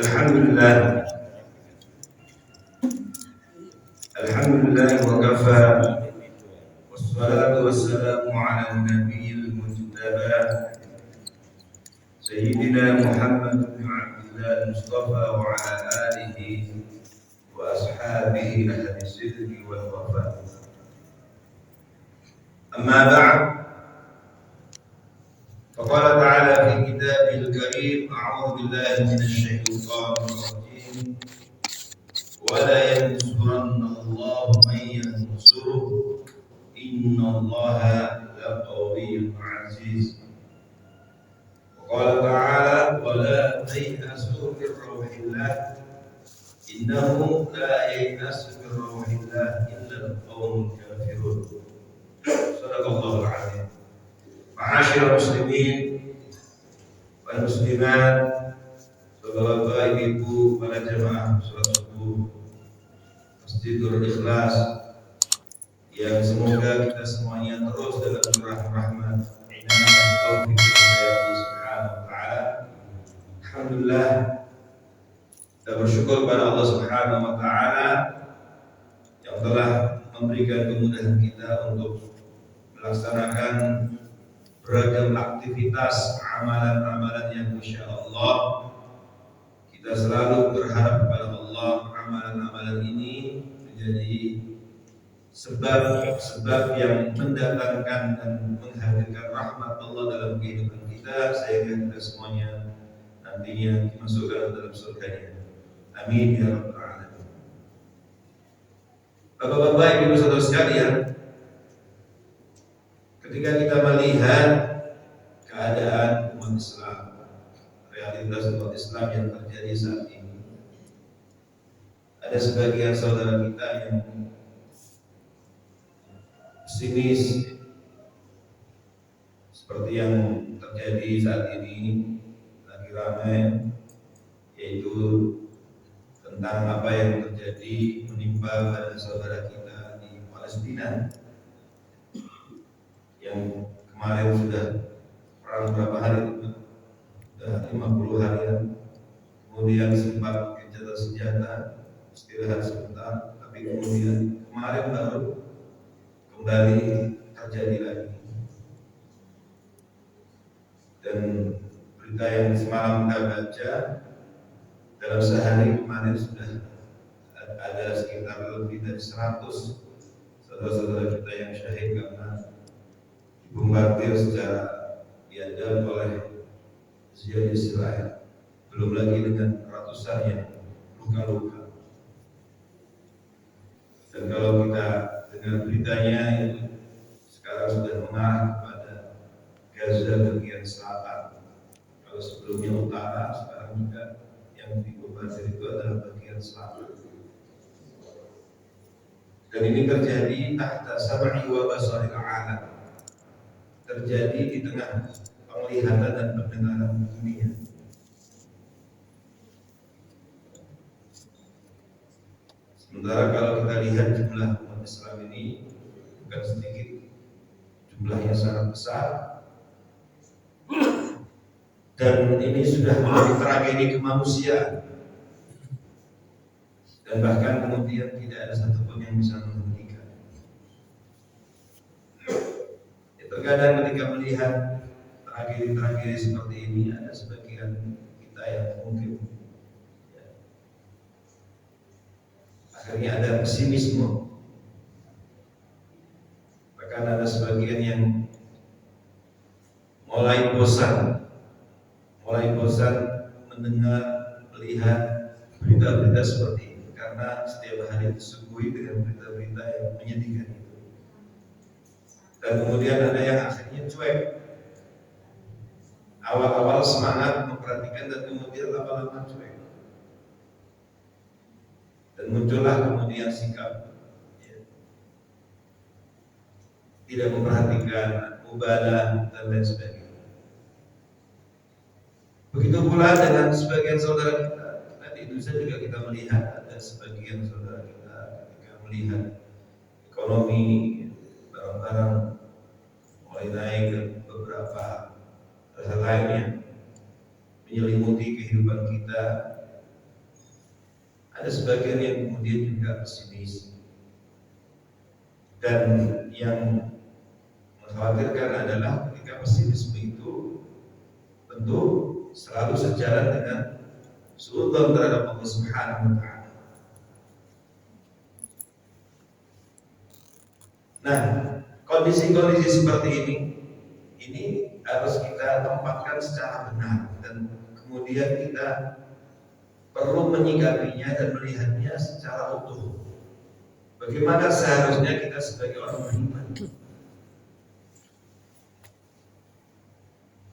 Alhamdulillah, Alhamdulillah wa kafa wassalatu wassalamu ala nabiyil mujtaba Sayyidina Muhammad bin Abdullah Mustafa wa ala alihi wa ashabihi ahli sidqi wal wafa. Amma ba'd, faqala ta'ala fi kitabil karim, a'udzu billahi minasy syaithanir rajim. ولا ينصرن الله من ينصره إن الله لقوي عزيز. وقال تعالى ولا تيأسوا من روح الله إنه لا ييأس من روح الله إلا القوم الكافرون. صدق الله العظيم. معاشر المسلمين والمسلمات, saudara-saudara, ibu, para jemaah salat subuh Masjidul Ikhlas, yang semoga kita semuanya terus dalam curah rahmat, inayah dan taufik dari Allah Subhanahu wa taala. Alhamdulillah, kita bersyukur pada Allah Subhanahu wa taala yang telah memberikan kemudahan kita untuk melaksanakan beragam aktivitas amalan-amalan yang insyaallah kita selalu berharap kepada Allah amalan-amalan ini menjadi sebab yang mendatangkan dan menghadirkan rahmat Allah dalam kehidupan kita, sehingga kita semuanya nantinya dimasukkan dalam surga-Nya. Amin ya rabbal alamin. Bapak-bapak, ibu saudara sekalian, ketika kita melihat keadaan umat Islam, realitas umat Islam yang terjadi saat ini, ada sebagian saudara kita yang pesimis seperti yang terjadi saat ini lagi ramai, yaitu tentang apa yang terjadi menimpa pada saudara kita di Palestina yang kemarin sudah perang berapa hari, sudah 50 harian, kemudian sempat gencatan senjata, istirahat sebentar, tapi kemudian kemarin baru kembali terjadi lagi. Dan berita yang semalam kita baca, dalam sehari kemarin sudah ada sekitar lebih dari 100 saudara-saudara kita yang syahid karena dibombardir secara biadab oleh Zionis Israel. Belum lagi dengan ratusan yang luka-luka. Dan kalau kita dengar beritanya, itu sekarang sudah mengarah kepada Gaza bagian selatan. Kalau sebelumnya utara, sekarang juga yang dibombardir itu adalah bagian selatan. Dan ini terjadi tahta sab'i wa basaril alam, terjadi di tengah penglihatan dan pendengaran dunia. Sementara kalau kita lihat jumlah umat Islam ini bukan sedikit, jumlahnya sangat besar, dan ini sudah menjadi tragedi kemanusiaan, dan bahkan kemudian tidak ada satupun yang bisa menghentikan. Terkadang ketika melihat tragedi-tragedi seperti ini, ada sebagian kita yang mungkin akhirnya ada pesimisme. Bahkan ada sebagian yang mulai bosan mendengar, melihat berita-berita seperti ini, karena setiap hari disuguhi dengan berita-berita yang menyedihkan itu. Dan kemudian ada yang akhirnya cuek. Awal-awal semangat memperhatikan dan kemudian lama-lama cuek. Dan muncullah kemudian sikap tidak memperhatikan, mubalah dan lain sebagainya. Begitu pula dengan sebagian saudara kita. Di Indonesia juga kita melihat ada sebagian saudara kita ketika melihat ekonomi barang-barang mulai naik dan beberapa hal lain yang menyelimuti kehidupan kita, Ada sebagian yang kemudian juga pesimis. Dan yang mengkhawatirkan adalah ketika pesimisme itu tentu selalu sejalan dengan suudzon terhadap Allah Subhanahu wa taala. Nah, kondisi-kondisi seperti ini harus kita tempatkan secara benar dan kemudian kita perlu menyikapinya dan melihatnya secara utuh. Bagaimana seharusnya kita sebagai orang beriman.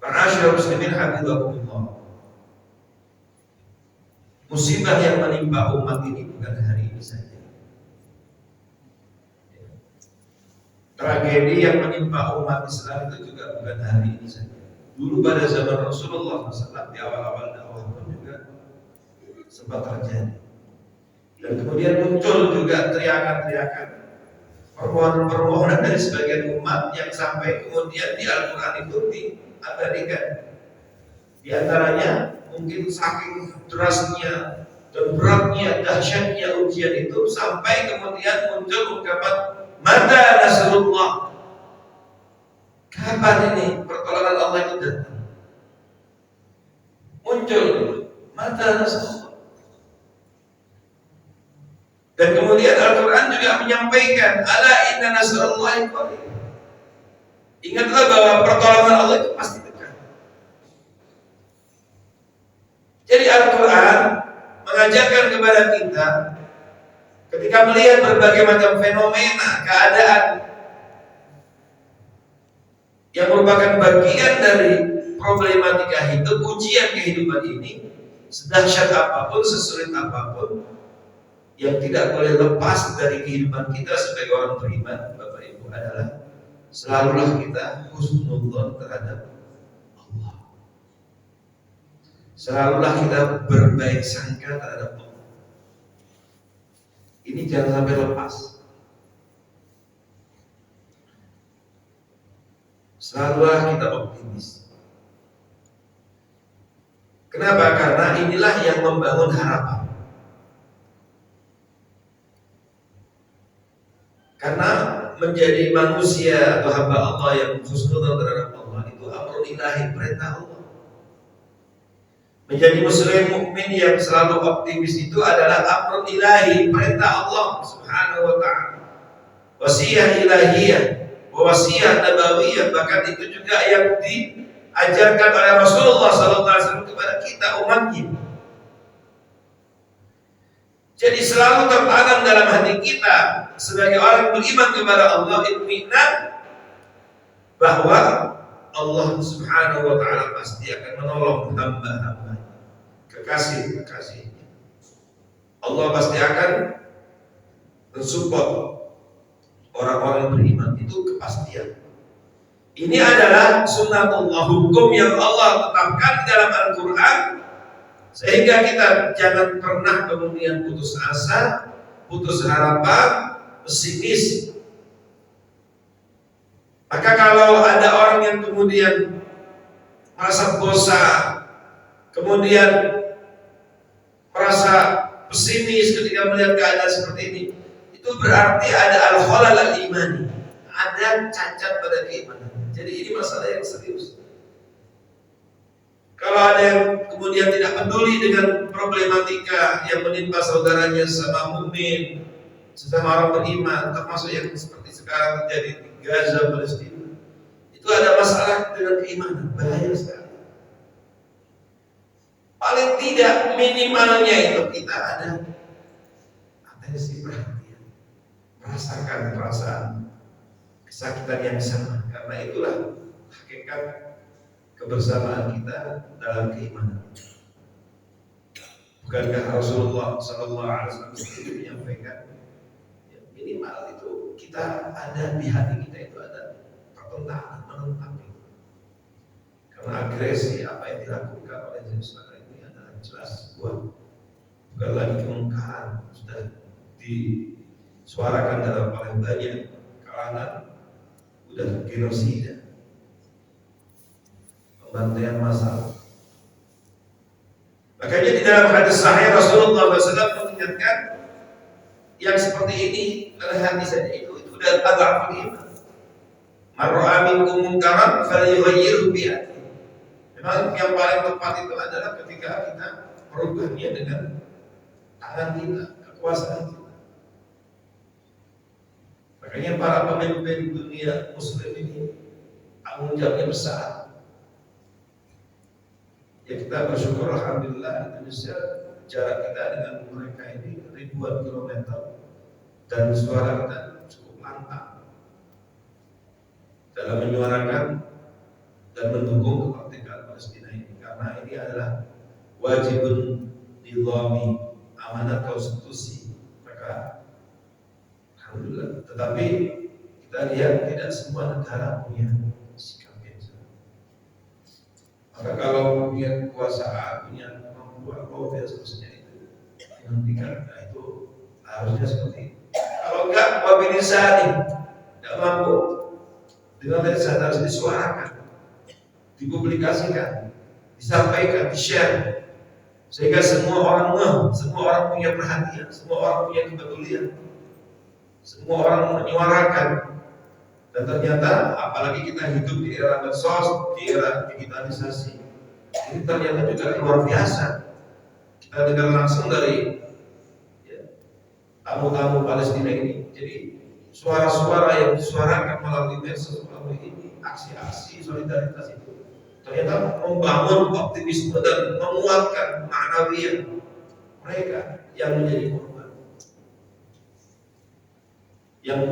Ma'asyiral muslimin hafizakumullah. Musibah yang menimpa umat ini bukan hari ini saja. Tragedi yang menimpa umat Islam itu juga bukan hari ini saja. Dulu pada zaman Rasulullah SAW di awal-awal dakwah pun juga sempat terjadi. Dan kemudian muncul juga teriakan-teriakan, permohonan-permohonan dari sebagian umat yang sampai kemudian di Al-Quran itu diabadikan. Di antaranya mungkin saking derasnya dan beratnya, dahsyatnya ujian itu sampai kemudian muncul ungkapan mata nasrullah. Kapan ini pertolongan Allah itu datang? Muncul mata nasrullah. Dan kemudian Al-Quran juga menyampaikan ala inna nasrullahi qarib. Ingatlah bahwa pertolongan Allah itu pasti dekat. Jadi Al-Quran mengajarkan kepada kita ketika melihat berbagai macam fenomena, keadaan yang merupakan bagian dari problematika hidup, ujian kehidupan ini, sedahsyat apapun, sesulit apapun, yang tidak boleh lepas dari kehidupan kita sebagai orang beriman, Bapak Ibu, adalah selalulah kita husnudzon terhadap Allah. Selalulah kita berbaik sangka terhadap Allah. Ini jangan sampai lepas. Selalulah kita optimis. Kenapa? Karena inilah yang membangun harapan. Karena menjadi manusia atau hamba Allah yang husnudzon terhadap Allah itu amrun ilahi, perintah Allah. Menjadi muslim mukmin yang selalu optimis itu adalah amrun ilahi, perintah Allah Subhanahu wa taala. Wasiyah ilahiyah, wasiyah nabawiyah, bahkan itu juga yang diajarkan oleh Rasulullah SAW kepada kita umatnya. Jadi selalu tertanam dalam hati kita sebagai orang beriman kepada Allah, iman bahwa Allah Subhanahu wa taala pasti akan menolong hamba-hamba, kekasih-kekasihnya. Allah pasti akan mensupport orang-orang beriman, itu kepastian. Ini adalah sunnatullah, hukum yang Allah tetapkan dalam Al-Quran, sehingga kita jangan pernah kemudian putus asa, putus harapan, pesimis. Maka kalau ada orang yang kemudian merasa bosan, kemudian merasa pesimis ketika melihat keadaan seperti ini, itu berarti ada al-khalal al-imani, ada cacat pada keimanan. Jadi ini masalah yang serius. Kalau ada yang kemudian tidak peduli dengan problematika yang menimpa saudaranya sesama mukmin, sesama orang beriman, termasuk yang seperti sekarang terjadi di Gaza, Palestina, itu ada masalah dengan keimanan, bahaya sekali. Paling tidak minimalnya itu kita ada atensi perhatian, merasakan perasaan kesakitan yang sama, karena itulah hakikat kebersamaan kita dalam keimanan. Bukankah Rasulullah SAW itu menyampaikan ya, minimal itu kita ada di hati kita itu ada pertentangan, menentang itu. Karena agresi apa yang dilakukan oleh jenis makanan ini adalah jelas bukan lagi kemungkaran, sudah disuarakan dalam paling banyak kalangan, sudah genosida, pembantaian massal. Makanya di dalam hadis sahih Rasulullah SAW mengingatkan yang seperti ini dalam hati saja itu udah adhaful iman. Man ra'a minkum munkaran falyughayyirhu bi yadihi. Memang yang paling tepat itu adalah ketika kita merubahnya dengan tangan kita, kekuasaan kita. Makanya para pemimpin dunia muslim ini tanggung jawabnya besar. Ya kita bersyukur alhamdulillah Indonesia jarak kita dengan mereka ini ribuan kilometer dan suara kita cukup lantang dalam menyuarakan dan mendukung kemerdekaan Palestina ini, karena ini adalah wajibun nizami, amanat konstitusi mereka. Alhamdulillah. Tetapi kita lihat tidak semua negara punya sikap yang sama. Maka kalau punya kekuasaan, punya kemampuan, dan seterusnya itu dihentikan. Nah itu harusnya seperti itu. Kalau enggak, mobilisasi tidak mampu, dengan lisan harus disuarakan, dipublikasikan, disampaikan, di-share, sehingga semua orang semua orang punya perhatian, semua orang punya kepedulian, semua orang menyuarakan. Dan ternyata apalagi kita hidup di era medsos, di era digitalisasi, ini ternyata juga luar biasa. Kita dengar langsung dari tamu-tamu Palestina ini. Jadi suara-suara yang disuarakan melalui medsos, melalui ini, aksi-aksi solidaritas itu ternyata membangun optimisme dan menguatkan ma'nawiyah mereka yang menjadi korban, yang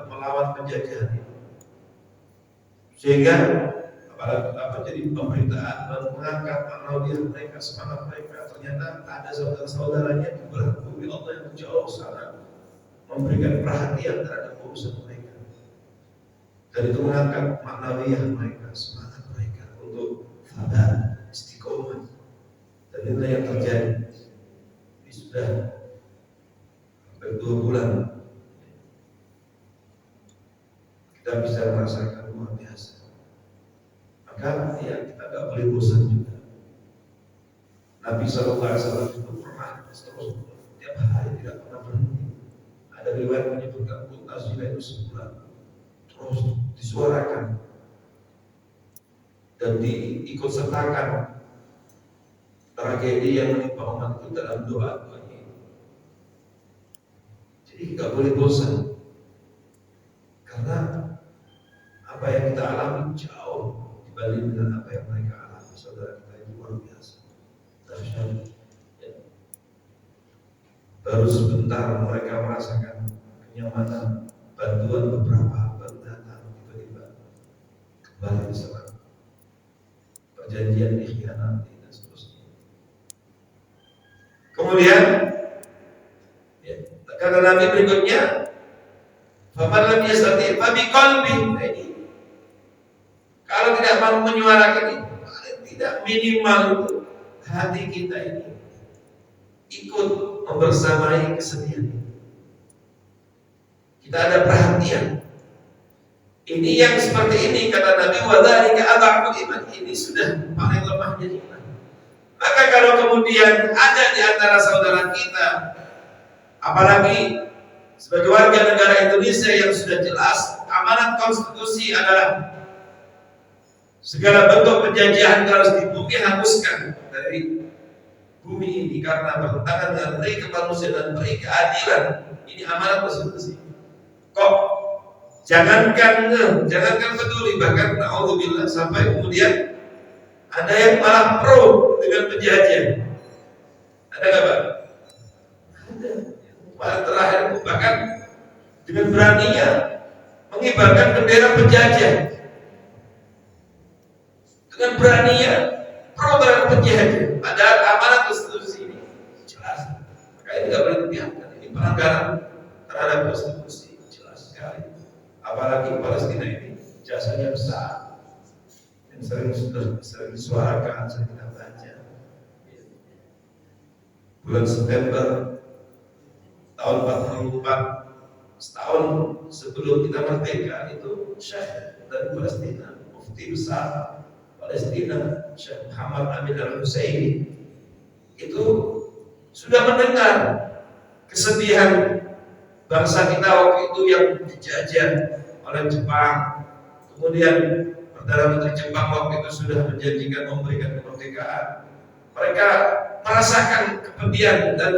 melawan penjajahan itu. Sehingga jadi pemberitaan dan mengangkat ma'nawiyah mereka, semangat mereka. Ternyata ada saudara-saudaranya di belahan bumi Allah yang jauh sana memberikan perhatian terhadap urusan mereka, dan itu mengangkat ma'nawiyah mereka, semangat mereka untuk sabar, istiqomah. Dan inilah yang terjadi. Ini sudah hampir 2 bulan kita bisa merasakan luar biasa. Maka ya kita nggak boleh bosan juga. Nabi SAW itu pernah terus tiap hari tidak pernah berhenti. Ada riwayat menyebutkan puntasila itu sebulan terus disuarakan dan diikut sertakan tragedi yang menimpa umat itu dalam doa-doanya. Jadi nggak boleh bosan, karena apa yang kita alami jauh dibanding dengan apa yang mereka alami. Saudara kita itu luar biasa. Baru sebentar mereka merasakan kenyamanan, bantuan beberapa baru datang, tiba-tiba kembali diserang, perjanjian dikhianati dan seterusnya. Kemudian kata Nabi berikutnya, faman lam yastati fa biqalbi. Kalau tidak mau menyuarakan itu, tidak minimal itu hati kita ini ikut membersamai kesedihan. Kita ada perhatian. Ini yang seperti ini kata Nabi, wa dzalika adhaful iman. Ini sudah paling lemahnya iman. Maka kalau kemudian ada di antara saudara kita, apalagi sebagai warga negara Indonesia yang sudah jelas amanat konstitusi adalah segala bentuk penjajahan harus di bumi hapuskan dari bumi ini karena bertentangan dengan peri kemanusiaan dan peri keadilan. Ini amanat konstitusi. Kok jangankan peduli, bahkan na'udzubillah sampai kemudian ada yang malah pro dengan penjajah. Ada nggak Pak? Ada. Paling terakhir bahkan dengan beraninya mengibarkan bendera penjajah, dengan beraninya pro terhadap penjajah. Padahal amanat konstitusi ini jelas. Maka ini tidak boleh dibiarkan. Ini pelanggaran terhadap konstitusi jelas sekali. Apalagi Palestina ini jasanya besar, yang sering disuarakan, sering kita baca. Bulan September tahun 44, setahun sebelum kita merdeka, itu Syekh dari Palestina, mufti besar Palestina, Syekh Muhammad Amin Al-Husaini, itu sudah mendengar kesedihan bangsa kita waktu itu yang dijajah oleh Jepang. Kemudian Perdana Menteri Jepang waktu itu sudah menjanjikan memberikan kemerdekaan. Mereka merasakan kepedihan dan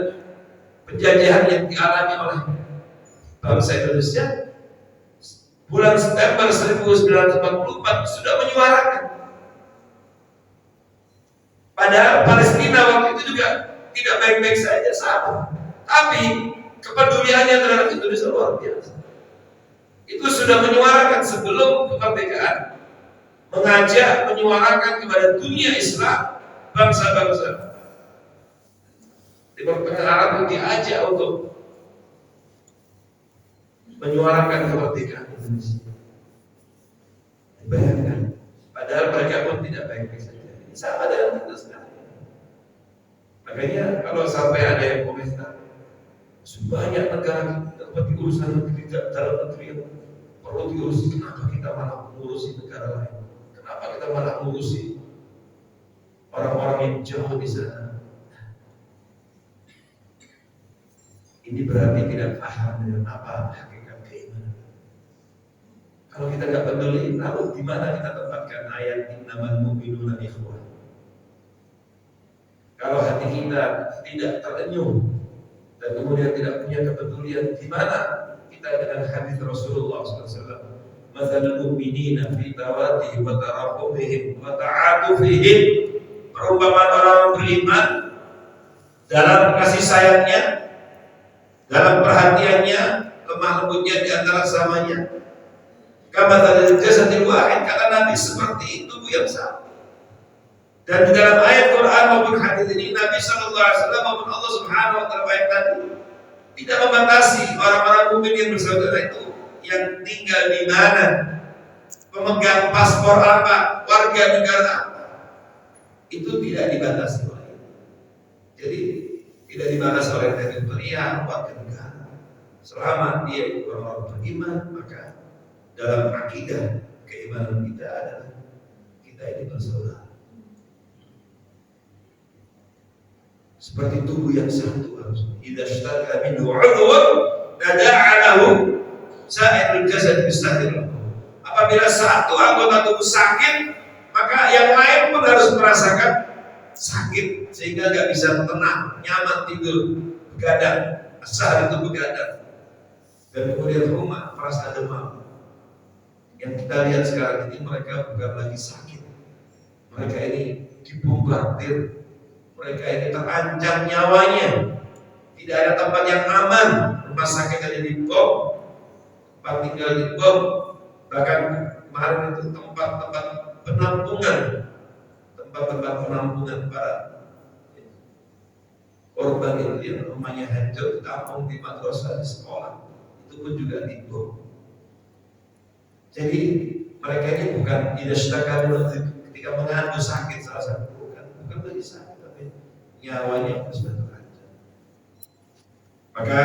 penjajahan yang dialami oleh bangsa Indonesia. Bulan September 1944 sudah menyuarakan. Padahal Palestina waktu itu juga tidak baik-baik saja, sama. Tapi kepeduliannya terhadap Indonesia luar biasa. Itu sudah menyuarakan sebelum kemerdekaan, mengajak, menyuarakan kepada dunia Islam, bangsa-bangsa Timur Tengah Arab yang diajak untuk menyuarakan kemerdekaan Indonesia. Bayangkan, padahal mereka pun tidak baik-baik saja. Ini sama dengan kita sekarang. Makanya kalau sampai ada yang komentar, sebanyak negara kita dapat urusan negeri dalam negeri yang perlu diurusi, kenapa kita malah mengurusi negara lain? Kenapa kita malah mengurusi orang-orang yang jauh di sana? Ini berarti tidak paham dengan apa hakikat keimanan. Kalau kita nggak peduli, lalu di mana kita tempatkan ayat innamal mu'minuna ikhwah? Kalau hati kita tidak terenyuh dan kemudian tidak punya kepedulian, di mana kita dengan hadis Rasulullah SAW? Matsalul mu'minina fi tawadihim wa tarahumihim wa ta'atufihim. Perumpamaan orang beriman dalam kasih sayangnya, dalam perhatiannya, lemah lembutnya di antara samanya. Kamatsalil jasadil wahid, kata Nabi, seperti tubuh yang sama. Dan di dalam ayat Quran maupun hadis ini, Nabi SAW maupun Allah Subhanahu Wa Taala ayat tadi tidak membatasi orang-orang mukmin yang bersaudara itu yang tinggal di mana, pemegang paspor apa, warga negara apa, itu tidak dibatasi oleh itu. Jadi tidak dibatasi oleh teritorial warga negara. Selama dia orang-orang beriman, maka dalam akidah keimanan kita adalah kita ini bersaudara. Seperti tubuh yang satu harusnya. Idza ishtaka minhu 'udhun tada'a lahu sa'irul jasad bis-sahri. Apabila satu anggota tubuh sakit, maka yang lain pun harus merasakan sakit sehingga nggak bisa tenang, nyaman tidur, begadang, asal itu begadang. Dan kemudian rumah merasa demam. Yang kita lihat sekarang ini mereka bukan lagi sakit. Mereka ini dibombardir. Mereka ini terancam nyawanya. Tidak ada tempat yang aman. Rumah sakit aja dibom, tempat tinggal dibom. Bahkan kemarin itu tempat-tempat penampungan, tempat-tempat penampungan para korban itu yang rumahnya hancur, ditampung di madrasah, di sekolah, itu pun juga dibom. Jadi mereka ini bukan ketika mengandung sakit salah satu, bukan lagi sakit, tapi nyawanya sudah terancam. Maka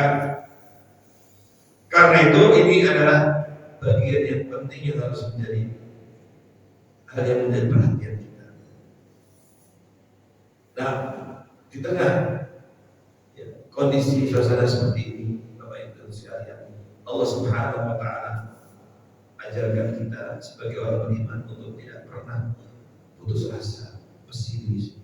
karena itu ini adalah bagian yang penting yang harus menjadi hal yang menjadi perhatian kita. Nah, di tengah kondisi suasana seperti ini, Bapak Ibu sekalian, Allah Subhanahu Wa Taala ajarkan kita sebagai orang beriman untuk tidak pernah putus asa, pesimis.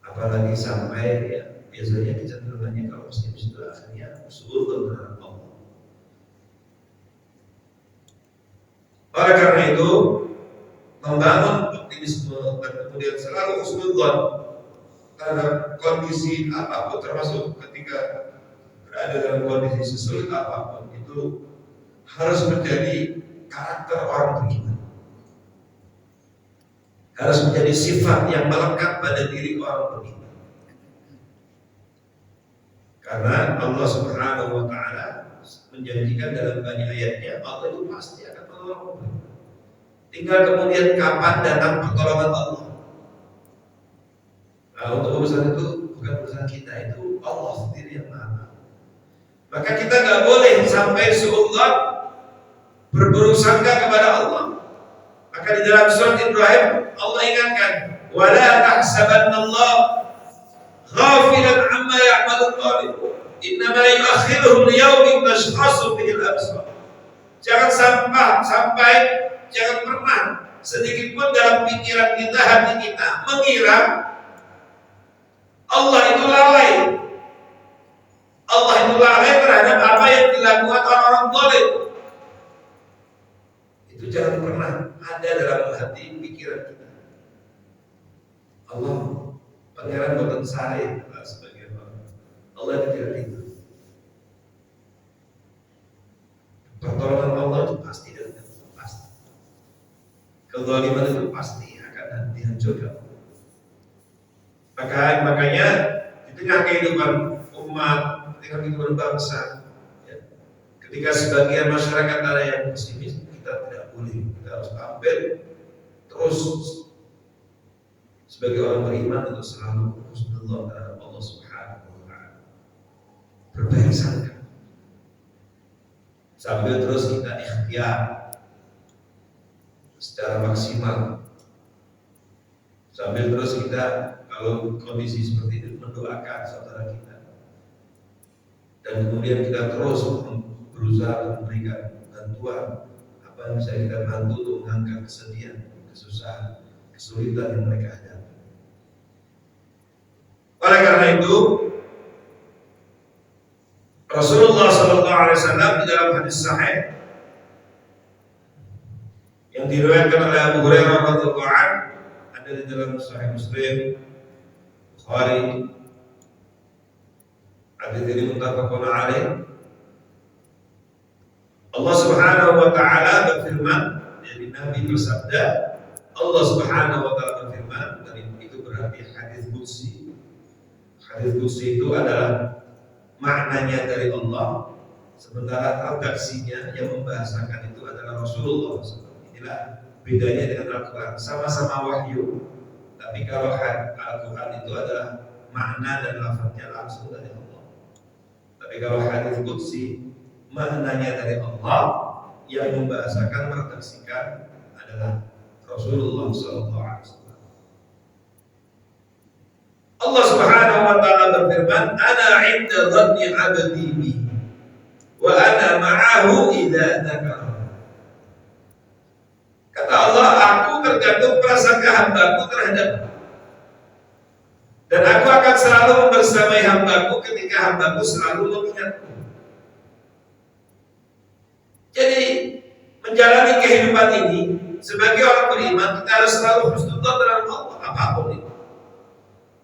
Apalagi sampai biasanya kecenderungannya kalau pesimis itu akhirnya suudzon terhadap Allah. Oleh karena itu, membangun optimisme dan kemudian selalu husnudzon terhadap kondisi apapun, termasuk ketika berada dalam kondisi sesulit apapun, itu harus menjadi karakter orang beriman. Harus menjadi sifat yang melekat pada diri orang beriman. Karena Allah Subhanahu Wa Taala menjanjikan dalam banyak ayatnya, Allah itu pasti akan menolong. Tinggal kemudian kapan datang pertolongan Allah. Nah, untuk urusan itu bukan urusan kita, itu Allah sendiri yang maha. Maka kita nggak boleh sampai suudzon, berburuk sangka kepada Allah. Maka di dalam surat Ibrahim Allah ingatkan, wala tahsabannallaha ghafilan ma ya'malul zalimun. Innama yu'akhiruhum liyaumin tashkhasu fihi al-absar. Jangan pernah sedikit pun dalam pikiran kita, hati kita mengira Allah itu lalai. Allah itu lalai terhadap apa yang dilakukan orang-orang zalim. Itu jangan pernah ada dalam hati pikiran kita. Allah Pangeran boten sare sebagai orang. Allah tidak itu. Pertolongan Allah itu pasti dan pasti. Kezaliman itu pasti akan dihancurkan. Makanya di tengah kehidupan umat, di tengah kehidupan bangsa, ya, ketika sebagian masyarakat ada yang pesimis, kita tidak boleh. Kita harus tampil terus sebagai orang beriman untuk selalu husnuzon terhadap Allah Subhanahu wa taala. Berbaik sangka. Sambil terus kita ikhtiar secara maksimal. Sambil terus kita kalau kondisi seperti itu mendoakan saudara kita. Dan kemudian kita terus berusaha memberikan bantuan apa yang bisa kita bantu untuk mengangkat kesedihan, kesusahan, kesulitan yang mereka hadapi. Oleh karena itu, Rasulullah SAW di dalam hadis sahih yang diriwayatkan oleh Abu Hurairah radhiyallahu anhu, ada di dalam Sahih Muslim, Bukhari, hadis ini muttafaqun alaih. Allah Subhanahu wa taala berfirman, jadi Nabi bersabda, Allah Subhanahu wa taala berfirman, dan itu berarti hadis qudsi. Hadis qudsi itu adalah maknanya dari Allah, sementara redaksinya yang membahasakan itu adalah Rasulullah. Inilah bedanya dengan Al-Quran. Sama-sama wahyu, tapi kalau Al-Quran itu adalah makna dan lafaznya langsung dari Allah. Tapi kalau hadis qudsi maknanya dari Allah, yang membahasakan, meredaksikan adalah Rasulullah SAW. Allah Subhanahu wa taala berfirman, "Ana 'inda dhanni 'abdi bi wa ana ma'ahu idza dzakara." Kata Allah, aku tergantung prasangka hambaku terhadap, dan aku akan selalu membersamai hambaku ketika hambaku selalu mengingatku. Jadi menjalani kehidupan ini sebagai orang beriman, kita harus selalu husnudzon terhadap Allah apapun itu.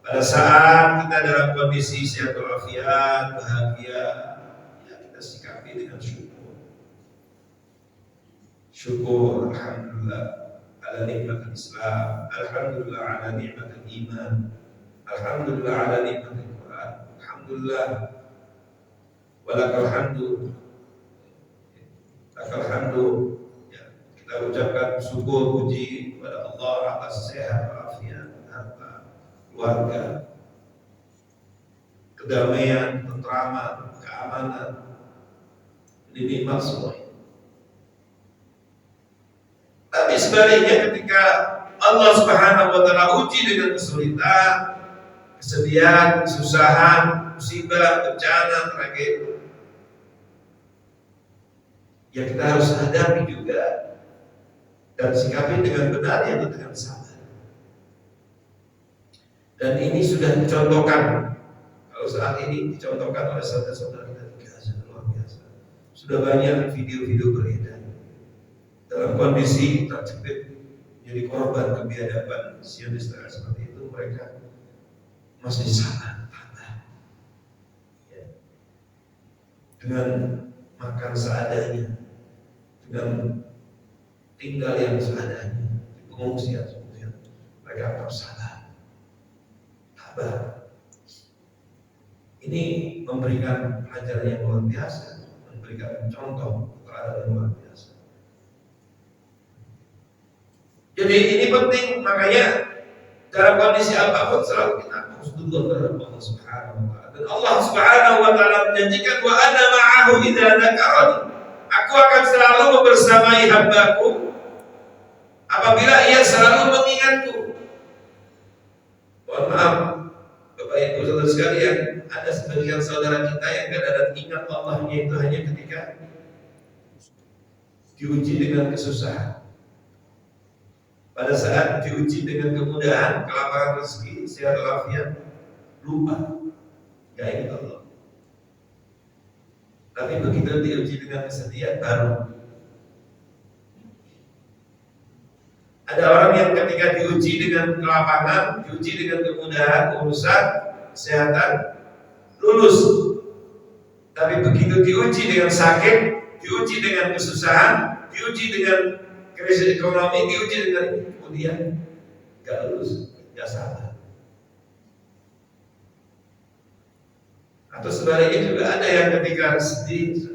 Pada saat kita dalam kondisi sehat walafiat, bahagia, ya kita sikapi dengan syukur. Syukur, alhamdulillah ala nikmatil Islam, alhamdulillah ala nikmatil iman, alhamdulillah ala nikmatil Quran, alhamdulillah walakal hamdu. Lakal hamdu. Ya, kita ucapkan syukur puji kepada Allah atas sehat walafiat, harta, keluarga, kedamaian, ketentraman, keamanan. Ini nikmat semua. Tapi sebaliknya ketika Allah Subhanahu wa taala uji dengan kesulitan, kesedihan, kesusahan, musibah, bencana, tragedi, ya kita harus hadapi juga dan sikapi dengan benar, yaitu dengan sabar. Dan ini sudah dicontohkan, kalau saat ini dicontohkan oleh saudara-saudara kita di Gaza, luar biasa. Sudah banyak video-video beredar dalam kondisi terjepit jadi korban kebiadaban Zionis seperti itu, mereka masih sabar, tabah, ya, dengan makan seadanya, dengan tinggal yang seadanya di pengungsian, mereka tetap sabar, tabah. Ini memberikan pelajaran yang luar biasa, memberikan contoh keadaan yang luar biasa. Jadi ini penting, makanya dalam kondisi apapun selalu kita husnudzon terhadap Allah Subhanahu wa taala. Dan Allah Subhanahu wa taala menjanjikan, wa ana ma'ahu idza dzakarani. Aku akan selalu membersamai hambaku apabila ia selalu mengingatku. Mohon maaf, Bapak Ibu saudara Saudara sekalian, ada sebagian saudara kita yang kadang-kadang ingat Allahnya itu hanya ketika diuji dengan kesusahan. Pada saat diuji dengan kemudahan, kelapangan rezeki, sehat walafiat, lupa, gak ingat Allah. Tapi begitu diuji dengan kesedihan, baru. Ada orang yang ketika diuji dengan kelapangan, diuji dengan kemudahan, urusan, kesehatan, lulus. Tapi begitu diuji dengan sakit, diuji dengan kesusahan, diuji dengan krisis ekonomi, diuji dengan kemudian gak lulus, gak sabar. Atau sebaliknya juga ada yang ketika sedih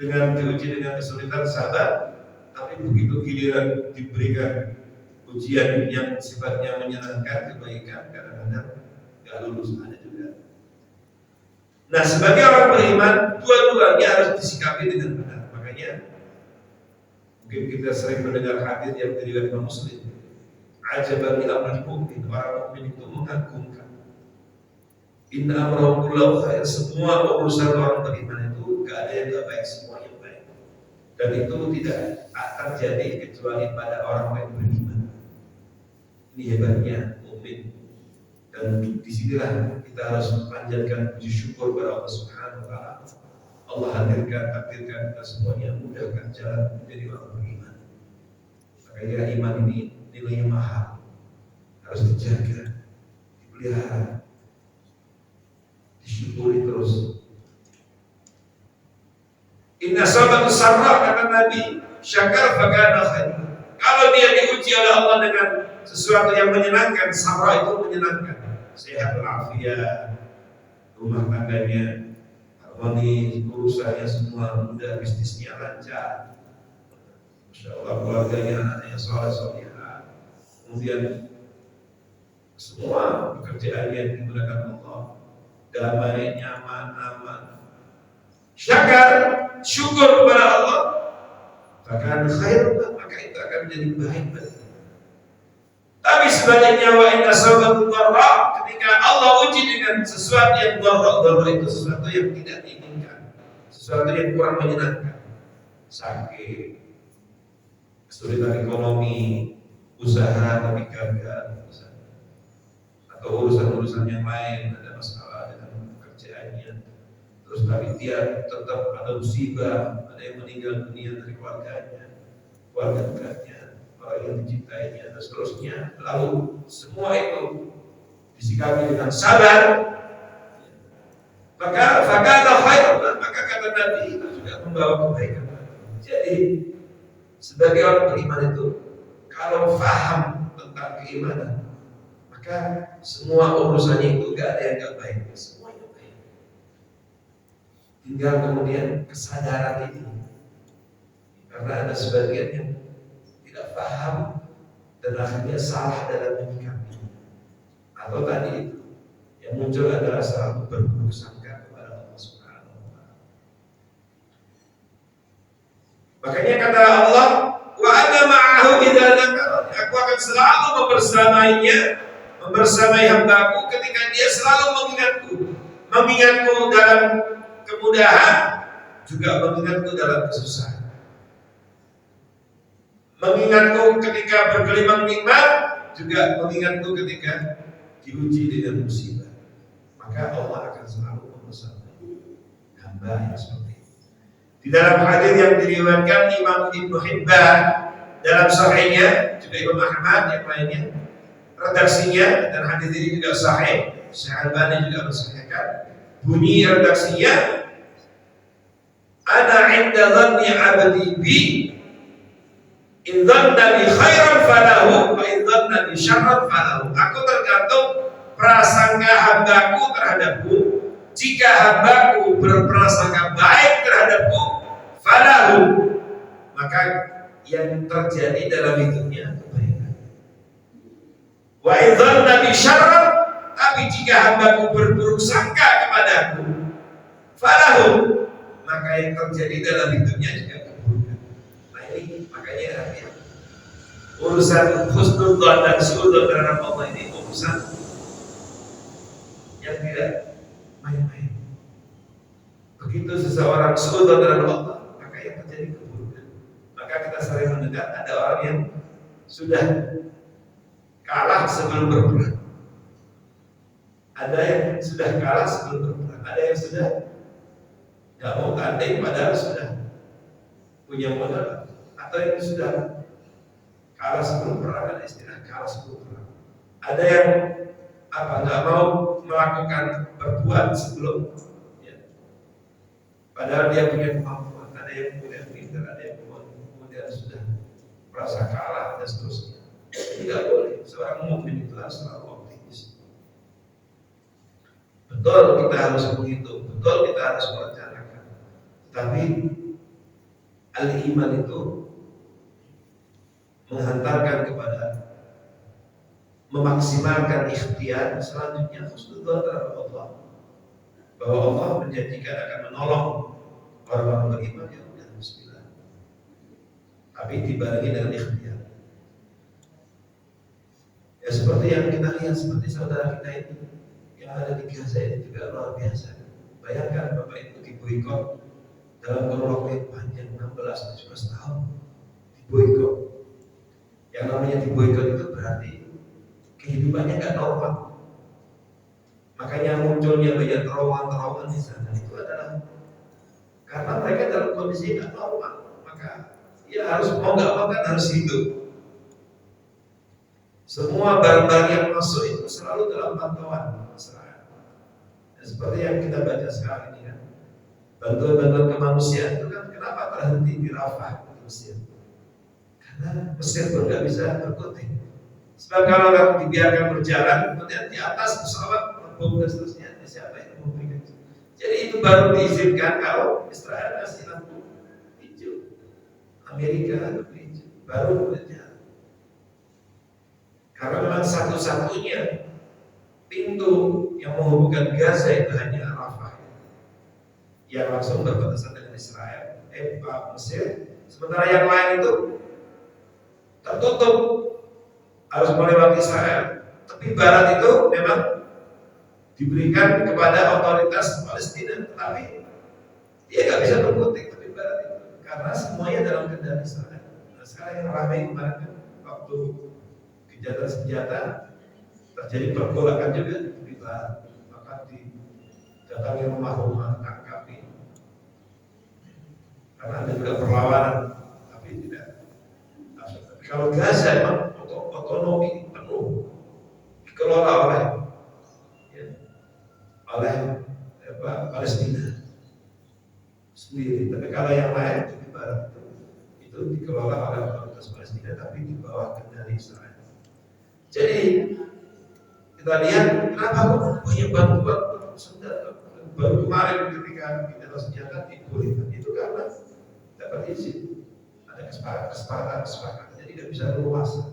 dengan diuji dengan kesulitan sabar, tapi begitu giliran diberikan ujian yang sifatnya menyenangkan, kebaikan, kadang-kadang gak lulus, ada juga. Nah, sebagai orang beriman, dua-duanya harus disikapi dengan benar. Makanya mungkin kita sering mendengar hadis yang diriwayatkan Muslim. Ajaban li amril mu'min, orang mukmin itu mengagumkan. Inna amrahu kullahu khair, semua urusan orang beriman itu gak ada yang gak baik, semuanya baik. Dan itu tidak akan terjadi kecuali pada orang yang beriman. Ini hebatnya mukmin. Dan disinilah kita harus panjatkan puji syukur kepada Allah Subhanahu wa Ta'ala. Allah hadirkan, takdirkan kita semuanya, mudahkan jalan menjadi orang beriman. Makanya iman ini nilainya mahal, harus dijaga, dipelihara, disyukuri terus. Inna sabatu sarra, kata Nabi, syakar fakana khair. Kalau dia diuji oleh Allah dengan sesuatu yang menyenangkan, sarra itu menyenangkan, sehat walafiat, rumah tangganya harmoni, urusannya semua mudah, bisnisnya lancar, Masya Allah, keluarganya anaknya soleh-solehah, kemudian semua pekerjaannya digunakan Allah, damai, nyaman, aman. Syakar, syukur kepada Allah, bahkan khair, maka itu akan menjadi baik bagi. Tapi sebaliknya, wa inna sabatu dharra, ketika Allah uji dengan sesuatu yang dharra itu sesuatu yang tidak diinginkan, sesuatu yang kurang menyenangkan, sakit, kesulitan ekonomi, usaha tapi gagal, atau urusan-urusan yang lain, ada masalah dengan pekerjaannya, terus tapi dia tetap ada musibah, ada yang meninggal dunia dari keluarganya, keluarga dekatnya, orang yang dicintainya, dan seterusnya. Lalu semua itu disikapi dengan sabar, maka fakana khairan, maka kata Nabi itu juga membawa kebaikan. Jadi sebagai orang beriman itu, kalau faham tentang keimanan, maka semua urusannya itu gak ada yang gak baik, semuanya baik. Tinggal kemudian kesadaran ini, karena ada sebagian yang tidak paham dan akhirnya salah dalam menyikapi. Atau tadi itu yang muncul adalah selalu berburuk sangka kepada Allah Subhanahu wa Ta'ala. Makanya kata Allah, wa ana ma'ahu idza dzakarani, aku akan selalu membersamai hambaku ketika dia selalu mengingatku dalam kemudahan, juga mengingatku dalam kesusahan. Mengingatku ketika bergelimang nikmat, juga mengingatku ketika diuji dengan musibah. Maka Allah akan selalu membersamai hamba yang seperti itu. Di dalam hadis yang diriwayatkan Imam Ibnu Hibban dalam sahihnya, juga Imam Ahmad yang lainnya, redaksinya, dan hadis ini juga sahih, Syekh Albani juga mensahihkan. Bunyi redaksinya, ana 'inda dhanni 'abdi bi, in dhanna bi khairan falahu wa in dhanna bi syarran falahu. Aku tergantung prasangka hambaku terhadapku. Jika hambaku berprasangka baik terhadapku, falahu, maka yang terjadi dalam hidupnya kebaikan. Wa in dhanna bi syarran, tapi jika hambaku berburuk sangka kepadaku, falahu, maka yang terjadi dalam hidupnya juga keburukan. Nah ini makanya urusan husnul dzan dan suudzon terhadap Allah ini urusan Begitu seseorang suudzon terhadap Allah, maka yang terjadi keburukan. Maka kita sering mendengar ada orang yang sudah kalah sebelum berperang, ada yang sudah kalah sebelum berperang, ada yang sudah nggak mau tanding padahal sudah punya modal, atau yang sudah kalah sebelum perang, ada istilah kalah sebelum perang. Ada yang nggak mau melakukan berbuat sebelum, ya. Padahal dia punya kemampuan. Ada yang kemudian pintar, ada yang kemudian sudah merasa kalah dan seterusnya. Tidak boleh. Seorang mukmin itu harus selalu optimis. Betul kita harus menghitung, betul kita harus merencanakan. Tapi al-iman itu menghantarkan kepada memaksimalkan ikhtiar. Selanjutnya husnudzon terhadap Allah, bahwa Allah menjanjikan akan menolong orang-orang beriman, ya udah bismillah. Tapi dibarengi dengan ikhtiar. Ya seperti yang kita lihat, seperti saudara kita itu yang ada di Gaza itu juga luar biasa. Bayangkan Bapak Ibu diboikot dalam kurun waktu yang panjang 16-17 tahun, diboikot. Yang namanya diboikot itu berarti kehidupannya nggak normal. Makanya munculnya banyak terowongan-terowongan di sana itu adalah karena mereka dalam kondisi nggak normal. Maka ya harus mau nggak mau kan harus hidup. Semua barang-barang yang masuk itu selalu dalam pantauan Israel. Dan seperti yang kita baca sekarang ini kan, bantuan-bantuan kemanusiaan itu kan kenapa terhenti di Rafah di Mesir? Karena Mesir pun nggak bisa berkutik. Sebab kalau kamu dibiarkan berjalan, kemudian di atas pesawat bom dan seterusnya, siapa yang memberikan? Jadi itu baru diizinkan kalau Israel kasih lampu hijau, Amerika lampu hijau, baru berjalan. Karena memang satu-satunya pintu yang menghubungkan Gaza itu hanya Rafah, yang langsung berbatasan dengan Israel, Mesir. Sementara yang lain itu tertutup, harus melewati Israel. Tepi barat itu memang diberikan kepada otoritas Palestina, tetapi dia nggak bisa berkutik tepi barat itu karena semuanya dalam kendali Israel. Nah, sekarang yang ramai kemarin kan waktu gencatan senjata terjadi pergolakan juga di tepi barat, maka didatangi rumah-rumah tangkapi karena ada juga perlawanan, tapi tidak. Kalau Gaza memang otonomi penuh dikelola oleh Palestina sendiri. Tapi kalau yang lain di barat itu dikelola oleh otoritas Palestina, tapi di bawah kendali Israel. Jadi kita lihat kenapa banyak bantuan senjata. Baru kemarin ketika kita senjata dibolehkan itu karena dapat izin, ada kesepakatan, jadi tidak bisa luas.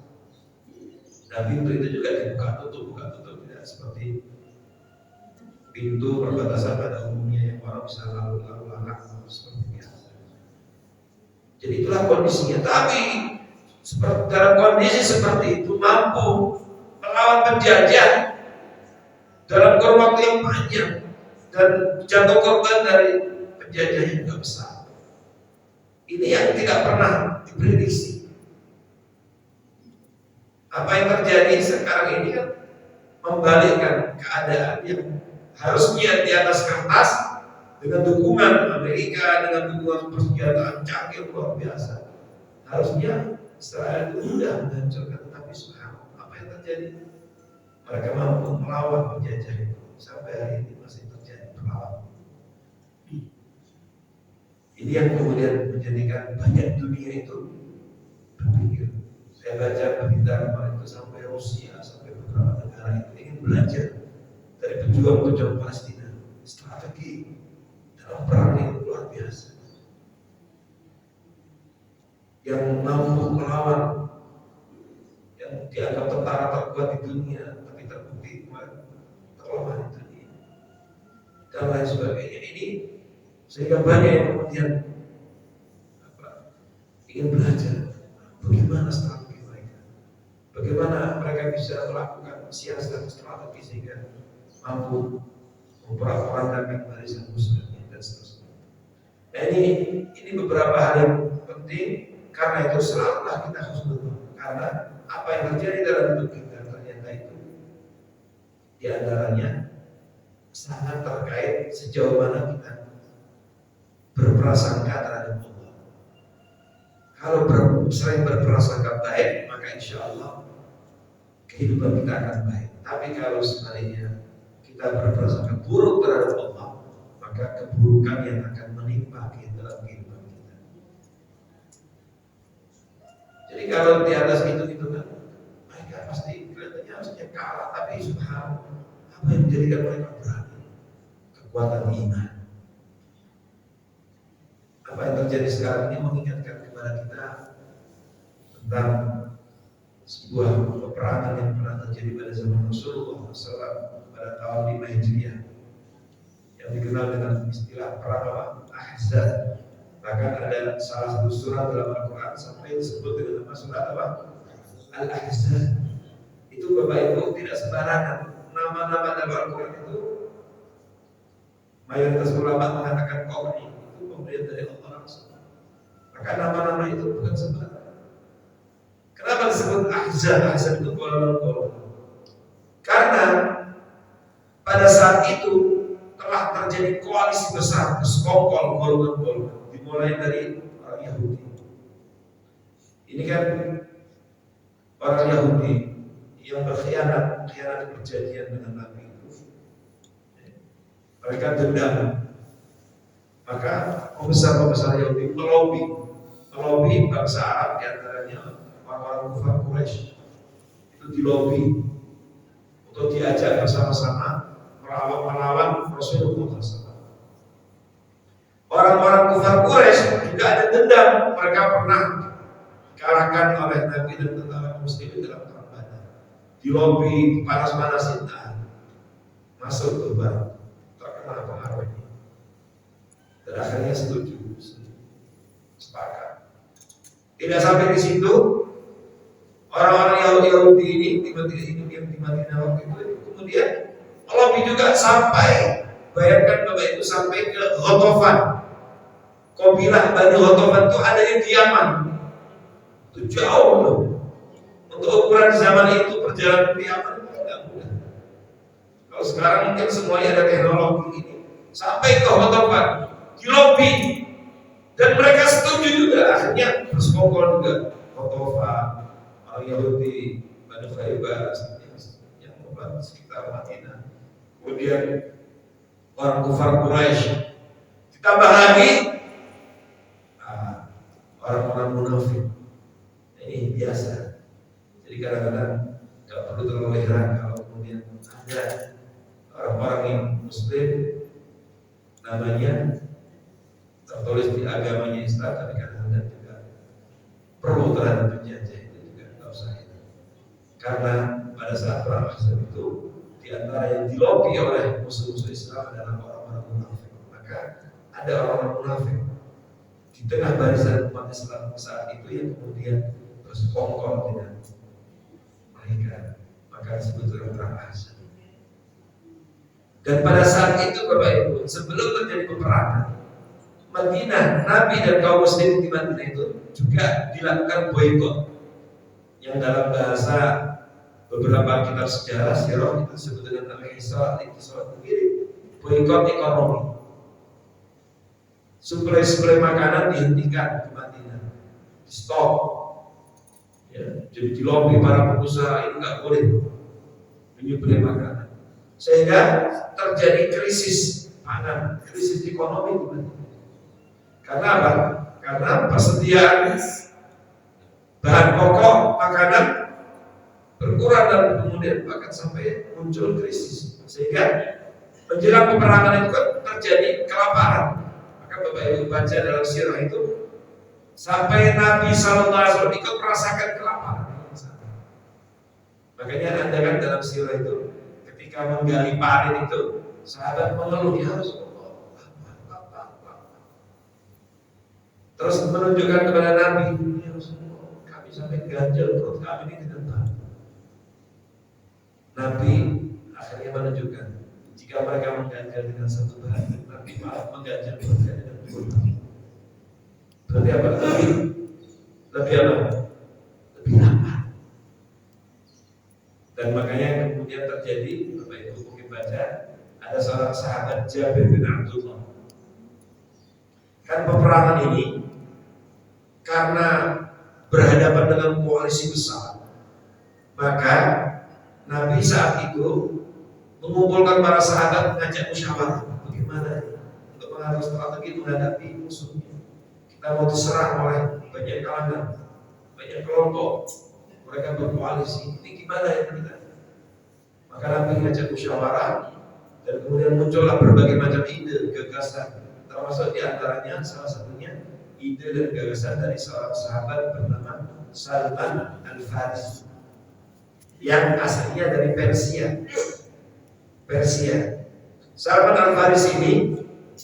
Nah pintu itu juga dibuka tutup tidak seperti pintu perbatasan pada umumnya yang orang bisa lalu lalang seperti biasa. Jadi itulah kondisinya. Tapi dalam kondisi seperti itu mampu melawan penjajah dalam kurun waktu yang panjang dan jatuh korban dari penjajah yang tidak besar. Ini yang tidak pernah diprediksi. Apa yang terjadi sekarang ini kan membalikkan keadaan yang harusnya di atas kertas dengan dukungan Amerika, dengan dukungan persenjataan canggih luar biasa. Harusnya Israel itu sudah menghancurkan, tetapi subhanallah apa yang terjadi? Mereka mampu melawan penjajah itu. Sampai hari ini masih terjadi perlawanan. Ini yang kemudian menjadikan banyak dunia itu berpikir. Saya baca berita kemarin itu sampai Rusia, sampai beberapa negara itu ingin belajar dari pejuang-pejuang Palestina. Strategi dalam perang yang luar biasa, yang mampu melawan yang dianggap tentara terkuat di dunia, tapi terbukti terlemah di dunia dan lain sebagainya. Ini sehingga banyak yang kemudian ingin belajar bagaimana strategi mereka, bagaimana mereka bisa melakukan siasat strategi sehingga mampu memperantakan barisan musuhnya dan seterusnya. Nah, ini beberapa hal yang penting. Karena itu selalulah kita harus berdoa. Karena apa yang terjadi dalam hidup kita ternyata itu di antaranya sangat terkait sejauh mana kita berprasangka terhadap Allah. Kalau sering berprasangka baik, maka insya Allah kehidupan kita akan baik. Tapi kalau sebaliknya kita berprasangka buruk terhadap Allah, maka keburukan yang akan menimpa kita dalam kehidupan kita. Jadi kalau di atas itu kan mereka pasti kelihatannya harusnya kalah, tapi subhanallah apa yang menjadikan mereka berani? Kekuatan iman. Apa yang terjadi sekarang ini mengingatkan kepada kita tentang sebuah peperangan yang pernah terjadi pada zaman Rasulullah SAW pada tahun 5 Hijriah yang dikenal dengan istilah perang Ahzab. Bahkan ada salah satu surat dalam Al-Quran sampai disebut dengan nama surat apa? Al-Ahzab. Itu Bapak Ibu tidak sembarangan. Nama-nama dalam Al-Quran itu mayoritas ulama mengatakan qawli itu pemberian dari Allah langsung. Maka nama-nama itu bukan sembarangan. Kenapa disebut Ahzab? Ahzab itu golongan-golongan. Karena pada saat itu telah terjadi koalisi besar, bersekongkol golongan-golongan. Dimulai dari orang Yahudi. Ini kan orang Yahudi yang berkhianat perjanjian dengan Nabi itu. Mereka dendam. Maka pembesar Yahudi melobi bangsa Arab, di antaranya orang-orang kafir Quraisy itu dilobi untuk diajak bersama-sama melawan Rasulullah SAW. Orang-orang kafir Quraisy juga ada dendam, mereka pernah dikalahkan oleh Nabi dan tentara Muslimin dalam perang Badar. Dilobi panas-panasin, masuk ke Barat, terkena pengaruhnya. Dan akhirnya setuju, sepakat. Tidak sampai di situ, orang-orang Yahudi ini yang di Madinah waktu itu kemudian melobi juga sampai, bayangkan Bapak itu sampai ke Ghatafan. Kabilah Bani Ghatafan itu ada di Yaman. Itu jauh loh. Untuk ukuran zaman itu perjalanan ke Yaman itu tidak mudah. Kalau sekarang mungkin semuanya ada teknologi ini. Sampai ke Ghatafan, dilobi, dan mereka setuju juga. Akhirnya bersekongkol juga Ghatafan, orang Yahudi, Bani Khaybas yang membantu sekitar Madinah. Kemudian orang kafir Quraisy, ditambah lagi orang-orang munafik. Ini biasa. Jadi kadang-kadang nggak perlu terlalu heran kalau kemudian ada orang-orang yang Muslim namanya tertulis di agamanya Islam, tapi kadang-kadang juga pro terhadap penjajah, itu juga nggak usah itu. Karena pada saat perang Ahzab itu di antara yang dilobi oleh musuh-musuh Islam adalah orang-orang munafik. Maka ada orang-orang munafik di tengah barisan umat Islam saat itu yang kemudian bersekongkol dengan mereka. Maka disebut dengan perang Ahzab. Dan pada saat itu Bapak Ibu, sebelum terjadi peperangan, Madinah, Nabi dan kaum muslim di Madinah itu juga dilakukan boikot, yang dalam bahasa beberapa kitab sejarah sirah itu disebut dengan nama Isra sendiri, boikot ekonomi. Suplai makanan dihentikan di Madinah, di stop. Ya, jadi dilobi para pengusaha ini nggak boleh menyuplai makanan, sehingga terjadi krisis pangan, krisis ekonomi di Madinah. Karena apa? Karena persediaan bahan pokok makanan berkurang dan kemudian bahkan sampai muncul krisis, sehingga menjelang peperangan itu kan terjadi kelaparan. Maka Bapak Ibu baca dalam sirah itu sampai Nabi SAW ikut merasakan kelaparan. Makanya Anda kan dalam sirah itu ketika menggali panen itu sahabat mengeluh, ya Rasulullah, terus menunjukkan kepada Nabi, ya Rasulullah, kami sampai ganjel perut kami ini dengan bahan. Nabi akhirnya menunjukkan jika mereka mengganjal dengan satu bahan, Nabi malah mengganjal perutnya dengan Berarti apa? Lebih apa? Lebih lapar. Dan makanya kemudian terjadi, Bapak Ibu mungkin baca, ada seorang sahabat Jabir bin Abdullah. Kan peperangan ini karena berhadapan dengan koalisi besar, maka Nabi saat itu mengumpulkan para sahabat, mengajak musyawarah bagaimana untuk mengatur strategi menghadapi musuhnya. Kita mau diserang oleh banyak kalangan, banyak kelompok, mereka berkoalisi. Ini gimana ya kita? Maka Nabi mengajak musyawarah dan kemudian muncullah berbagai macam ide, gagasan, termasuk diantaranya salah satunya ide dan gagasan dari seorang sahabat bernama Salman Al-Farisi yang aslinya dari Persia. Salman Al-Farisi ini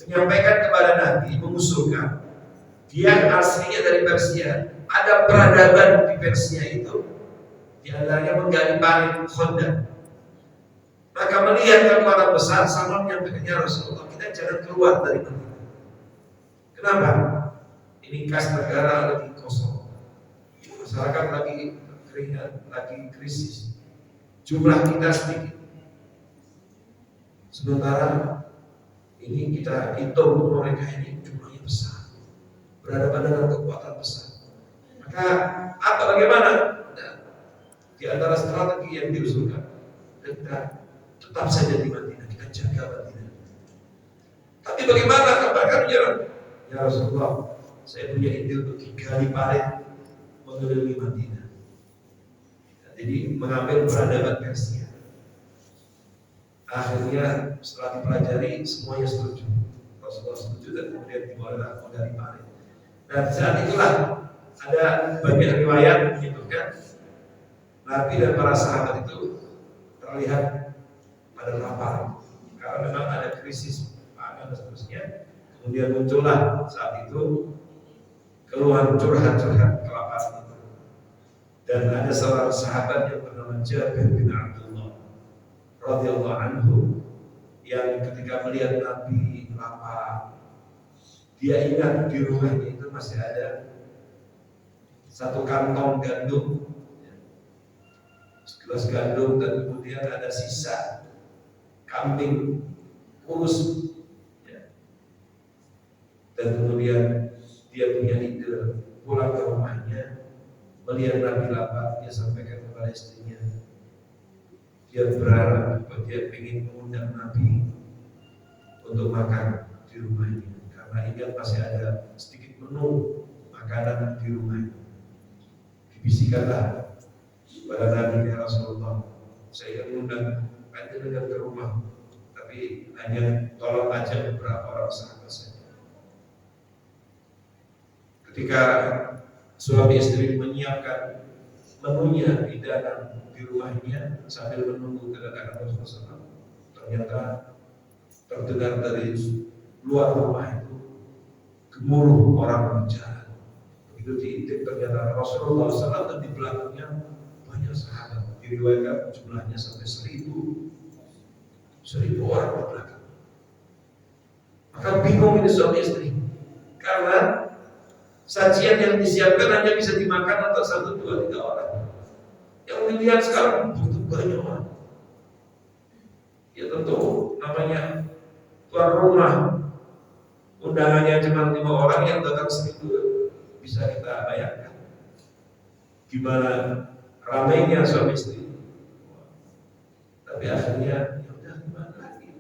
menyampaikan kepada Nabi, mengusulkan, dia aslinya dari Persia, ada peradaban di Persia itu, di antaranya menggali parit Khandaq. Maka melihat kekuatan besar, Salman menyampaikan, ya Rasulullah, kita jangan keluar dari Madinah. Kenapa? Ini kas negara lagi kosong, masyarakat lagi keringat, lagi krisis, jumlah kita sedikit. Sementara ini kita hitung mereka ini jumlahnya besar, berhadapan dengan kekuatan besar. Maka apa bagaimana? Nah, di antara strategi yang diusulkan, kita tetap saja di Madinah, kita jaga Madinah. Tapi bagaimana kabarkan ya Rasulullah, saya punya ide untuk gali parit mengelilingi Madinah. Jadi mengambil peradaban Persia. Akhirnya setelah dipelajari semuanya setuju. Rasulullah setuju dan kemudian dimulailah menggali parit. Dan saat itulah ada banyak riwayat menyebutkan Nabi dan para sahabat itu terlihat pada lapar karena memang ada krisis pangan dan seterusnya. Kemudian muncullah saat itu keluhan curhat-curhat kelaparan itu. Dan ada seorang sahabat yang bernama Jabir bin Abdullah radhiyallahu anhu yang ketika melihat Nabi lapar, dia ingat di rumahnya itu masih ada satu kantong gandum, segelas gandum, dan kemudian ada sisa kambing kurus, dan kemudian dia punya ide pulang ke rumahnya, melihat Nabi lapar, dia sampaikan kepada istrinya. Dia berharap, dia ingin mengundang Nabi untuk makan di rumahnya, karena ingat masih ada sedikit menu makanan di rumahnya. Dibisikkanlah kepada Nabi, ya Rasulullah, saya mengundang Anda datang ke rumah, tapi hanya tolong aja beberapa orang sahabat saja. Ketika suami istri menyiapkan menunya hidangan di rumahnya sambil menunggu kedatangan Rasulullah, ternyata terdengar dari luar rumah itu gemuruh orang berjalan. Begitu diintip ternyata Rasulullah SAW dan di belakangnya banyak sahabat. Diriwayatkan jumlahnya sampai 1000 orang di belakang. Maka bingung ini suami istri, karena sajian yang disiapkan hanya bisa dimakan untuk 1, 2, 3 orang. Yang dilihat sekarang butuh banyak orang. Ya tentu namanya tuan rumah, undangannya cuma 5 orang, yang datang 1000, bisa kita bayangkan gimana ramainya suami istri. Tapi akhirnya ya udah, gimana lagi?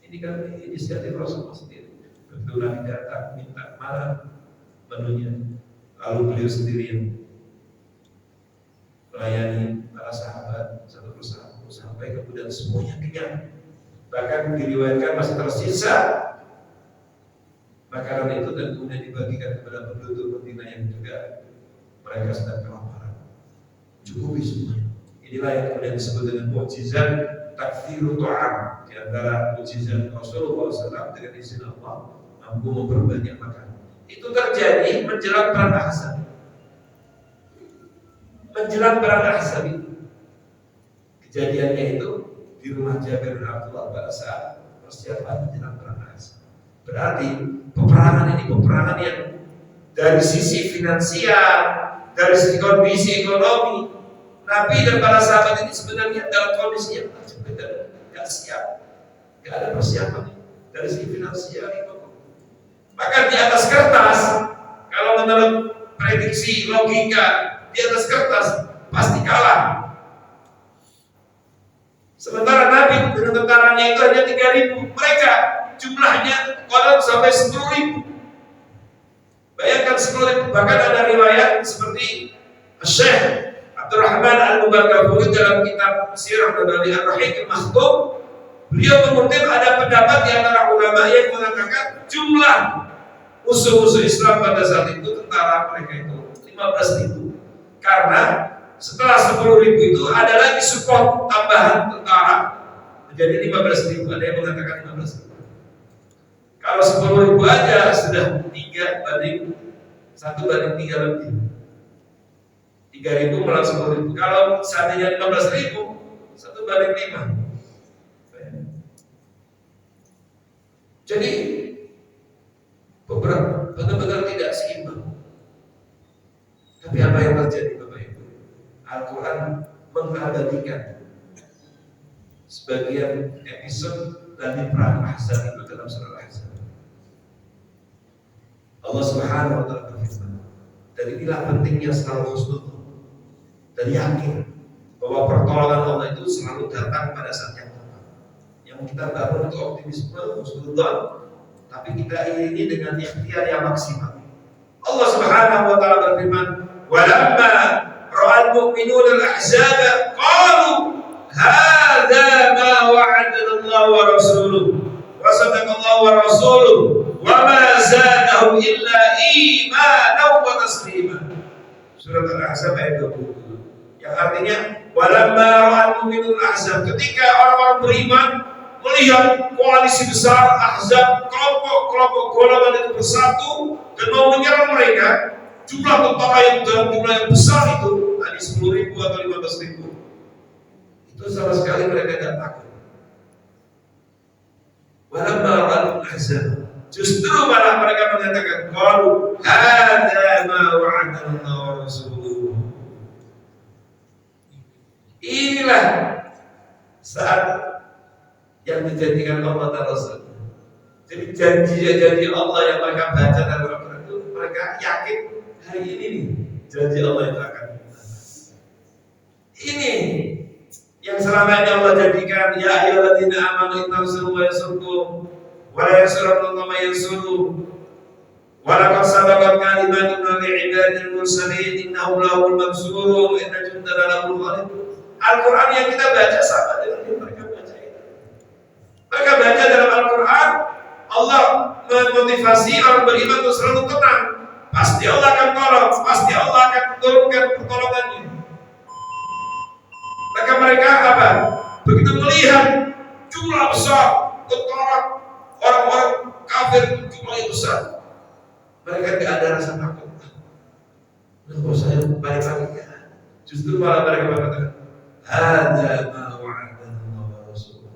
Ini kan inisiatif Rasulullah sendiri. Begitu Nabi datang minta malam menunya, lalu beliau sendiri yang melayani para sahabat satu persatu sampai kemudian semuanya kenyang. Bahkan diriwayatkan masih tersisa makanan itu, dan kemudian dibagikan kepada penduduk Madinah yang juga mereka sedang kelaparan. Cukupi semuanya. Inilah yang kemudian disebut dengan mukjizat takfiru ta'am. Di antara mukjizat Rasulullah SAW dengan izin Allah mampu memperbanyak makanan. Itu terjadi menjelang perang Ahzab. Menjelang perang Ahzab itu, kejadiannya itu di rumah Jabir bin Abdullah pada saat persiapan menjelang perang Ahzab. Berarti peperangan ini peperangan yang dari sisi finansial, dari sisi kondisi ekonomi, Nabi dan para sahabat ini sebenarnya dalam kondisi yang tidak siap, tidak ada persiapan dari sisi finansial itu. Bahkan di atas kertas, kalau menurut prediksi logika, di atas kertas pasti kalah. Sementara Nabi dengan tentaranya itu hanya 3.000, mereka jumlahnya konon sampai 10.000. Bayangkan 10.000, bahkan ada riwayat seperti Syekh Abdurrahman Al-Mubarakfuri dalam kitab Sirah Nabawi Ar-Rahiq Al-Maktum, beliau mengutip ada pendapat di antara ulama yang mengatakan jumlah musuh-musuh Islam pada saat itu, tentara mereka itu 15.000. Karena setelah 10.000 itu ada lagi support tambahan tentara menjadi 15.000. Ada yang mengatakan 15.000. Kalau 10.000 aja sudah 3 banding 1 banding 3 lebih. 3.000 melawan 10.000. Kalau seandainya 15.000, 1 banding 5. Jadi benar-benar tidak seimbang. Tapi apa yang terjadi Bapak Ibu? Al-Quran mengabadikan sebagian episode dari perang Ahzab itu dalam surah Ahzab. Allah Subhanahu wa taala berfirman, dan inilah pentingnya selalu husnudzon dan yakin bahwa pertolongan Allah itu selalu datang pada saat yang tepat. Yang kita bangun itu optimisme, husnudzon, tapi kita iringi dengan ikhtiar yang maksimal. Allah Subhanahu wa taala berfirman, "Walamma ra'al mu'minuna al-ahzaba qalu hadza ma wa'adana Allah wa rasuluhu wa sadaqa Allah wa rasuluhu wa ma zadahum illa imanan wa taslima." Surat Al-Ahzab ayat 20. Yang artinya walamma ra'al mu'minuna al-ahzab, ketika orang-orang beriman melihat koalisi besar Ahzab, kelompok-kelompok golongan itu bersatu dan mau menyerang mereka, jumlah tentara yang dalam jumlah yang besar itu, tadi 10.000 atau 15.000, itu sama sekali mereka tidak takut. Walamma ra'al Ahzab, justru malah mereka mengatakan, qalu hadza ma wa'adana Allah wa rasuluhu. Inilah saat yang dijadikan Allah dan Rasul. Jadi janji-janji Allah yang mereka baca dalam Al-Quran itu, mereka yakin hari ini nih janji Allah itu akan ini yang selama ini Allah jadikan, ya ayyuhalladzina amanu innansuru wa yansurkum wa la yansurukum ma yansuru wa laqad sabaqat kalimatuna li'ibadil mursalin innahum lahumul mansurun inna jundana lahumul ghalibun. Al-Quran yang kita baca sama dengan yang mereka baca itu. Mereka baca dalam Al-Quran, Allah memotivasi orang beriman untuk selalu tenang. Pasti Allah akan tolong, pasti Allah akan turunkan pertolongannya. Maka mereka apa? Begitu melihat jumlah besar tentara orang-orang kafir, jumlahnya besar, mereka tidak ada rasa takut. Nah, saya balik lagi ya. Justru malah mereka mengatakan, hadza ma wa'adana Allah wa rasuluhu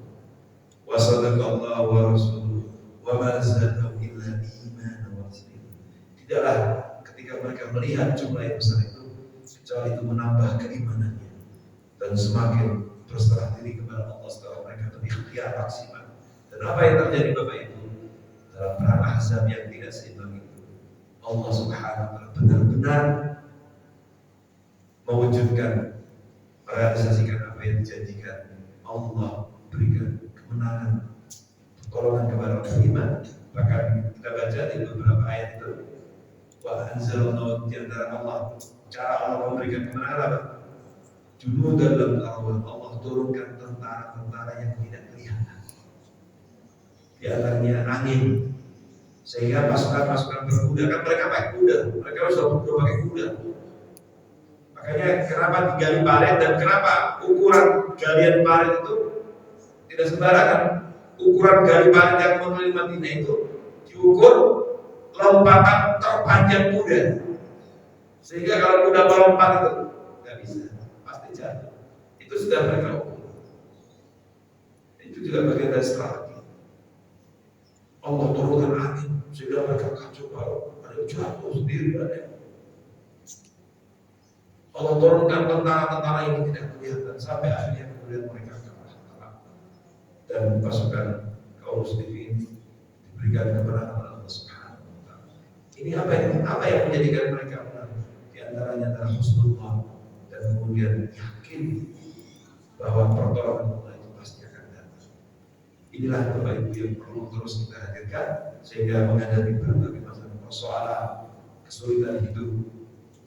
wa sadaqa Allah wa rasuluhu wa ma zadahum illa imanan wa taslima. Tidaklah ketika mereka melihat jumlah yang besar itu kecuali itu menambah keimanannya dan semakin berserah diri kepada Allah setelah mereka berikhtiar maksimal. Dan apa yang terjadi Bapak Ibu dalam perang Ahzab yang tidak seimbang itu, Allah Subhanahu wa taala benar-benar mewujudkan, merealisasikan apa yang dijanjikan. Allah berikan kemenangan, pertolongan kepada orang iman. Bahkan kita baca di beberapa ayat itu, wa anzalna, di antara Allah, cara Allah memberikan kemenangan apa? Junudan lam tarawun, Allah turunkan tentara-tentara yang tidak kelihatan. Di antaranya angin, sehingga pasukan-pasukan berkuda, kan mereka pakai kuda, mereka harus pakai kuda. Makanya kenapa digali parit dan kenapa ukuran galian parit itu tidak sembarangan. Ukuran gali parit yang menulis Madinah itu diukur lompatan terpanjang kuda. Sehingga kalau kuda melompat itu nggak bisa, pasti jatuh. Itu sudah mereka ukur. Itu juga bagian dari strategi. Allah turunkan Kau turunkan tentara-tentara ini tidak kelihatan sampai akhirnya kemudian mereka kalah dan pasukan kaum muslimin diberikan kemenangan oleh Allah Subhanahu wa taala. Ini apa yang menjadikan mereka menang? Di antaranya adalah husnullah dan kemudian yakin bahwa pertolongan Allah itu pasti akan datang. Inilah Bapak Ibu yang perlu terus kita hadirkan sehingga menghadapi berbagai macam persoalan, kesulitan hidup,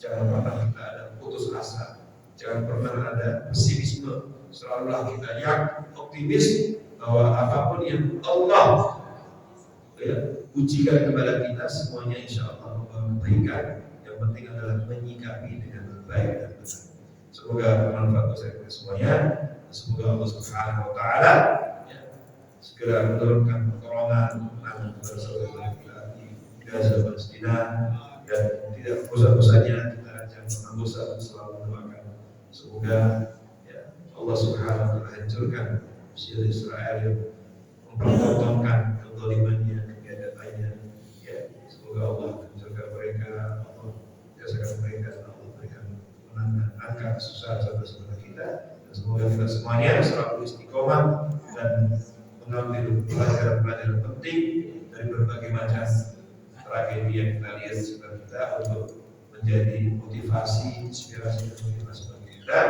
jangan pernah kita ada putus asa, jangan pernah ada pesimisme. Selalulah kita yang optimis bahwa apapun yang Allah ujikan kepada kita semuanya insya Allah membawa kebaikan. Yang penting adalah menyikapi dengan baik dan benar. Semoga bermanfaat untuk kita semuanya. Semoga Allah Subhanahu wa taala segera menurunkan pertolongan kepada saudara kita di Gaza Palestina dan tidak bosan-bosannya kita jangan pernah bosan selalu mendoakan semoga Allah Subhanahu wa taala hancurkan Israel yang mempertontonkan kezalimannya, kebiadaannya. Semoga Allah hancurkan mereka, Allah biasakan mereka, Allah berikan kemenangan, angkat kesusahan saudara-saudara kita, dan semoga kita semuanya selalu istiqomah dan mengambil pelajaran-pelajaran penting dari berbagai macam tragedi yang kita lihat sekitar kita untuk menjadi motivasi, inspirasi dan motivasi bagi kita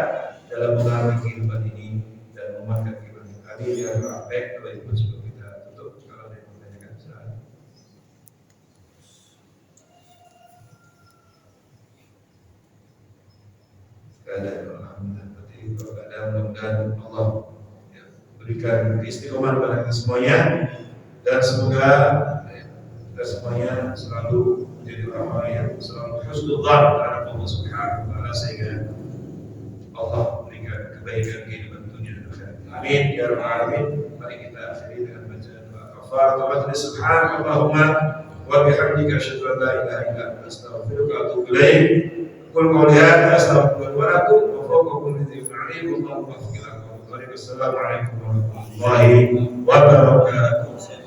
dalam mengarungi kehidupan ini dan memakan kehidupan kita. Amin ya rabbal alamin. Kalau itu sebelum kita tutup, kalau ada yang menanyakan silakan. Keadaan alhamdulillah seperti itu. Keadaan mudah-mudahan Allah berikan keistiqomahan kepada kita semuanya dan semoga kita semuanya selalu menjadi orang-orang yang selalu husnudzan terhadap Allah Subhanahu wa taala sehingga Allah berikan kebaikan kehidupan dunia dan akhirat. Amin ya rabbal alamin. Mari kita akhiri dengan bacaan doa kafaratul majlis. Subhanallahumma wa bihamdika asyhadu an la ilaha illa anta astaghfiruka wa atubu ilaik. Qul qawli hadza astaghfiruka wa lakum wa fawqa kulli dhin 'alim. Allahumma ighfir lana. Assalamualaikum warahmatullahi wabarakatuh.